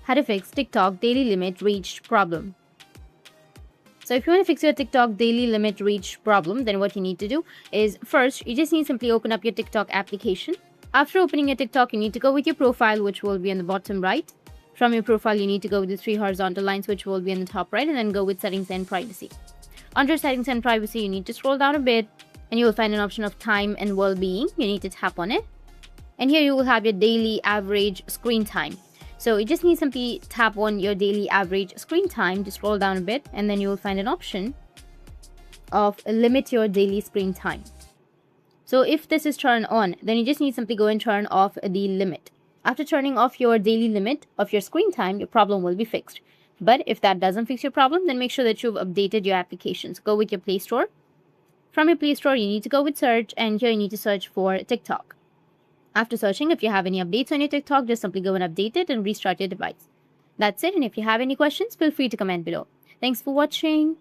How to fix TikTok daily limit reached problem. So if you want to fix your TikTok daily limit reached problem, then what you need to do is first, you just need to simply open up your TikTok application. After opening your TikTok, you need to go with your profile, which will be on the bottom right. From your profile, you need to go with the three horizontal lines, which will be on the top right, and then go with settings and privacy. Under settings and privacy, you need to scroll down a bit, and you will find an option of time and well-being. You need to tap on it. And here you will have your daily average screen time. So you just need to simply tap on your daily average screen time to scroll down a bit, and then you will find an option of limit your daily screen time. So if this is turned on, then you just need to simply go and turn off the limit. After turning off your daily limit of your screen time, your problem will be fixed. But if that doesn't fix your problem, then make sure that you've updated your applications. Go with your Play Store. From your Play Store, you need to go with search, and here you need to search for TikTok. After searching, if you have any updates on your TikTok, just simply go and update it and restart your device. That's it, and if you have any questions, feel free to comment below. Thanks for watching.